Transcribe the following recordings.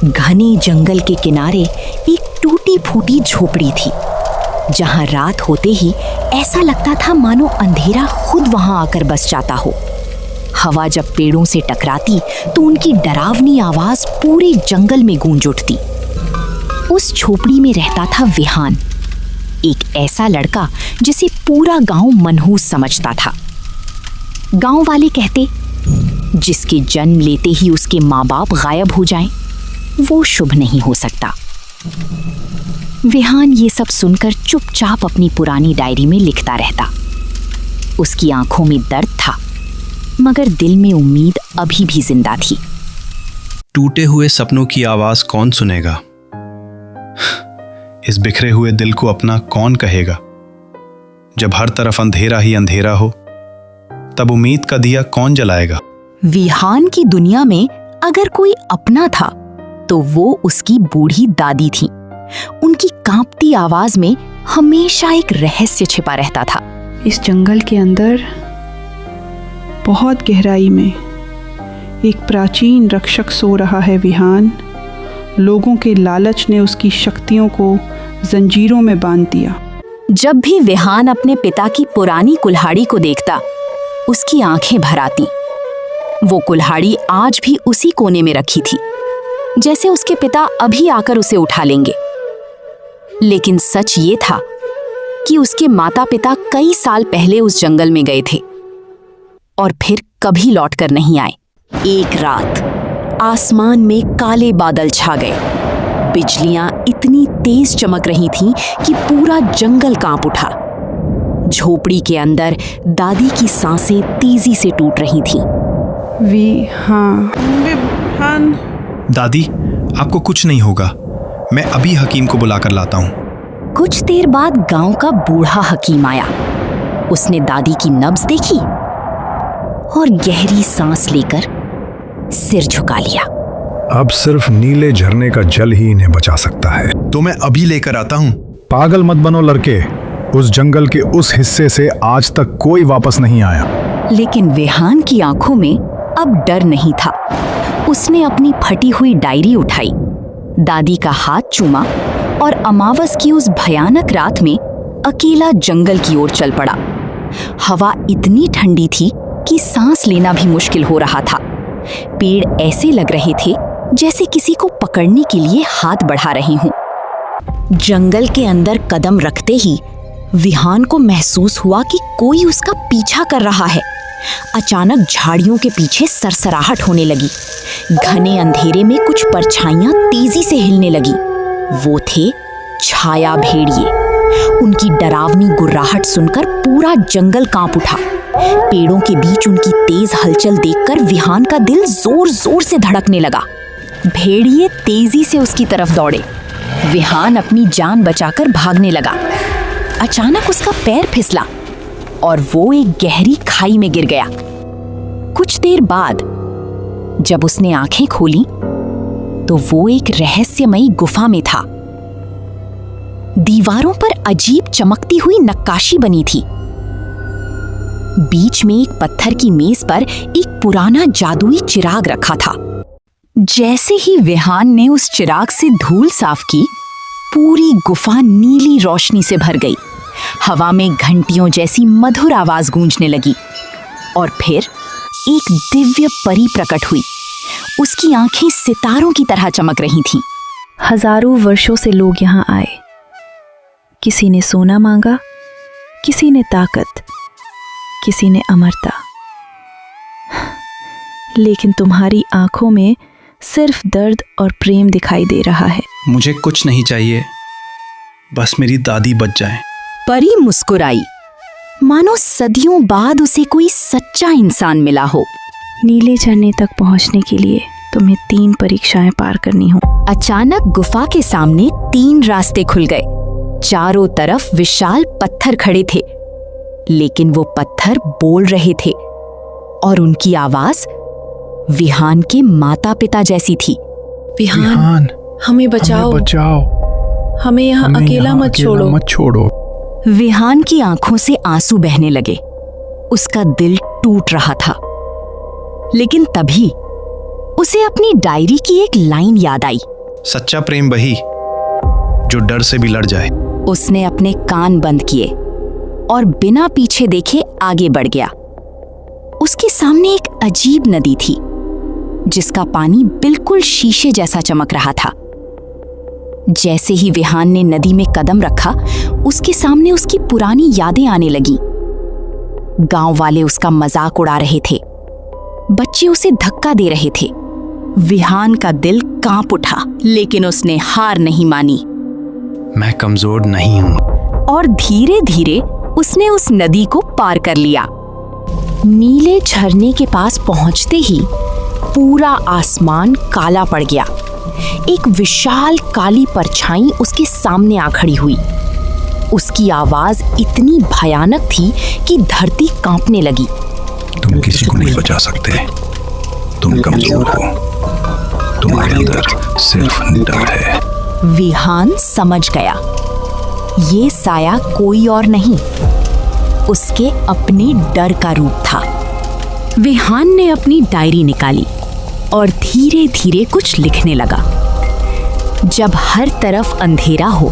घने जंगल के किनारे एक टूटी फूटी झोपड़ी थी, जहां रात होते ही ऐसा लगता था मानो अंधेरा खुद वहां आकर बस जाता हो। हवा जब पेड़ों से टकराती तो उनकी डरावनी आवाज पूरे जंगल में गूंज उठती। उस झोपड़ी में रहता था विहान, एक ऐसा लड़का जिसे पूरा गांव मनहूस समझता था। गांव वाले कहते, जिसके जन्म लेते ही उसके माँ बाप गायब हो जाएं, वो शुभ नहीं हो सकता। विहान ये सब सुनकर चुपचाप अपनी पुरानी डायरी में लिखता रहता। उसकी आंखों में दर्द था, मगर दिल में उम्मीद अभी भी जिंदा थी। टूटे हुए सपनों की आवाज कौन सुनेगा? इस बिखरे हुए दिल को अपना कौन कहेगा? जब हर तरफ अंधेरा ही अंधेरा हो, तब उम्मीद का दिया कौन जलाएगा? विहान की दुनिया में अगर कोई अपना था तो वो उसकी बूढ़ी दादी थी। उनकी कांपती आवाज में हमेशा एक रहस्य छिपा रहता था। इस जंगल के अंदर बहुत गहराई में एक प्राचीन रक्षक सो रहा है विहान। लोगों के लालच ने उसकी शक्तियों को जंजीरों में बांध दिया। जब भी विहान अपने पिता की पुरानी कुल्हाड़ी को देखता, उसकी आंखें भर आती। वो कुल्हाड़ी आज भी उसी कोने में रखी थी, जैसे उसके पिता अभी आकर उसे उठा लेंगे। लेकिन सच ये था कि उसके माता पिता कई साल पहले उस जंगल में गए थे और फिर कभी लौटकर नहीं आए। एक रात आसमान में काले बादल छा गए। बिजलियां इतनी तेज चमक रही थीं कि पूरा जंगल कांप उठा। झोपड़ी के अंदर दादी की सांसें तेजी से टूट रही थीं। विहान। दादी, आपको कुछ नहीं होगा। मैं अभी हकीम को बुलाकर लाता हूँ। कुछ देर बाद गांव का बूढ़ा हकीम आया। उसने दादी की नब्ज देखी और गहरी सांस लेकर सिर झुका लिया। अब सिर्फ नीले झरने का जल ही इन्हें बचा सकता है। तो मैं अभी लेकर आता हूँ। पागल मत बनो लड़के, उस जंगल के उस हिस्से से आज तक कोई वापस नहीं आया। लेकिन विहान की आंखों में अब डर नहीं था। उसने अपनी फटी हुई डायरी उठाई, दादी का हाथ चूमा और अमावस की उस भयानक रात में अकेला जंगल की ओर चल पड़ा। हवा इतनी ठंडी थी कि सांस लेना भी मुश्किल हो रहा था। पेड़ ऐसे लग रहे थे जैसे किसी को पकड़ने के लिए हाथ बढ़ा रहे हों। जंगल के अंदर कदम रखते ही विहान को महसूस हुआ कि कोई उसका पीछा कर रहा है। अचानक झाड़ियों के पीछे सरसराहट होने लगी। घने अंधेरे में कुछ परछाइयां तेजी से हिलने लगी। वो थे छाया भेड़िए। उनकी डरावनी गुर्राहट सुनकर पूरा जंगल कांप उठा। पेड़ों के बीच उनकी तेज हलचल देखकर विहान का दिल जोर जोर से धड़कने लगा। भेड़िए तेजी से उसकी तरफ दौड़े। विहान अपनी जान बचाकर भागने लगा। अचानक उसका पैर फिसला और वो एक गहरी खाई में गिर गया। कुछ देर बाद जब उसने आंखें खोली तो वो एक रहस्यमयी गुफा में था। दीवारों पर अजीब चमकती हुई नक्काशी बनी थी। बीच में एक पत्थर की मेज पर एक पुराना जादुई चिराग रखा था। जैसे ही विहान ने उस चिराग से धूल साफ की, पूरी गुफा नीली रोशनी से भर गई। हवा में घंटियों जैसी मधुर आवाज गूंजने लगी और फिर एक दिव्य परी प्रकट हुई। उसकी आंखें सितारों की तरह चमक रही थीं। हजारों वर्षों से लोग यहाँ आए। किसी ने सोना मांगा, किसी ने ताकत, किसी ने अमरता। लेकिन तुम्हारी आंखों में सिर्फ दर्द और प्रेम दिखाई दे रहा है। मुझे कुछ नहीं चाहिए, बस मेरी दादी बच जाए। परी मुस्कुराई, मानो सदियों बाद उसे कोई सच्चा इंसान मिला हो। नीले झरने तक पहुंचने के लिए तुम्हें 3 परीक्षाएं पार करनी हो। अचानक गुफा के सामने 3 रास्ते खुल गए। चारों तरफ विशाल पत्थर खड़े थे, लेकिन वो पत्थर बोल रहे थे और उनकी आवाज विहान के माता पिता जैसी थी। विहान, हमें बचाओ, हमें यहाँ अकेला मत छोड़ो। विहान की आंखों से आंसू बहने लगे। उसका दिल टूट रहा था। लेकिन तभी उसे अपनी डायरी की एक लाइन याद आई। सच्चा प्रेम वही जो डर से भी लड़ जाए। उसने अपने कान बंद किए और बिना पीछे देखे आगे बढ़ गया। उसके सामने एक अजीब नदी थी जिसका पानी बिल्कुल शीशे जैसा चमक रहा था। जैसे ही विहान ने नदी में कदम रखा, उसके सामने उसकी पुरानी यादें आने लगीं। गांव वाले उसका मजाक उड़ा रहे थे, बच्चे उसे धक्का दे रहे थे। विहान का दिल कांप उठा, लेकिन उसने हार नहीं मानी मैं कमजोर नहीं हूं। और धीरे धीरे उसने उस नदी को पार कर लिया। नीले झरने के पास पहुंचते ही पूरा आसमान काला पड़ गया। एक विशाल काली परछाई उसके सामने आ खड़ी हुई। उसकी आवाज इतनी भयानक थी कि धरती कांपने लगी। तुम किसी को नहीं बचा सकते, तुम कमजोर हो, तुम्हारे अंदर सिर्फ डर है। विहान समझ गया, ये साया कोई और नहीं, उसके अपने डर का रूप था। विहान ने अपनी डायरी निकाली और धीरे धीरे कुछ लिखने लगा। जब हर तरफ अंधेरा हो,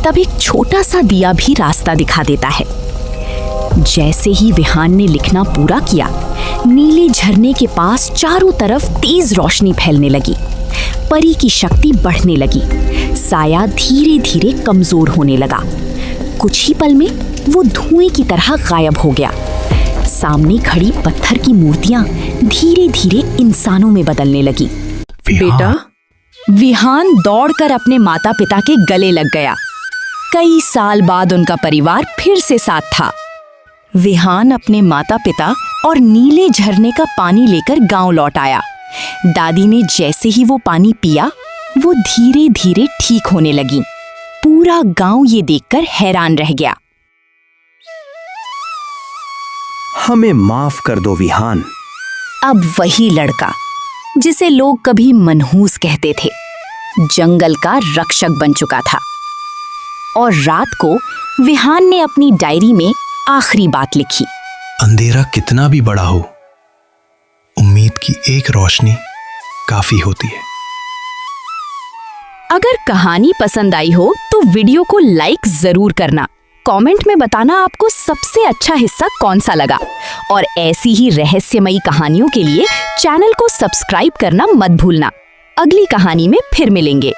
तब एक छोटा सा दिया भी रास्ता दिखा देता है। जैसे ही विहान ने लिखना पूरा किया, नीले झरने के पास चारों तरफ तेज रोशनी फैलने लगी। परी की शक्ति बढ़ने लगी। साया धीरे धीरे कमजोर होने लगा। कुछ ही पल में वो धुएं की तरह गायब हो गया। सामने खड़ी पत्थर की मूर्तियां धीरे धीरे इंसानों में बदलने लगी। बेटा, विहान दौड़कर अपने माता पिता के गले लग गया। कई साल बाद उनका परिवार फिर से साथ था। विहान अपने माता पिता और नीले झरने का पानी लेकर गांव लौट आया। दादी ने जैसे ही वो पानी पिया, वो धीरे धीरे ठीक होने लगी। पूरा गांव ये देखकर हैरान रह गया। हमें माफ कर दो विहान। अब वही लड़का जिसे लोग कभी मनहूस कहते थे, जंगल का रक्षक बन चुका था। और रात को विहान ने अपनी डायरी में आखिरी बात लिखी। अंधेरा कितना भी बड़ा हो, उम्मीद की एक रोशनी काफी होती है। अगर कहानी पसंद आई हो तो वीडियो को लाइक जरूर करना। कमेंट में बताना आपको सबसे अच्छा हिस्सा कौन सा लगा। और ऐसी ही रहस्यमयी कहानियों के लिए चैनल को सब्सक्राइब करना मत भूलना। अगली कहानी में फिर मिलेंगे।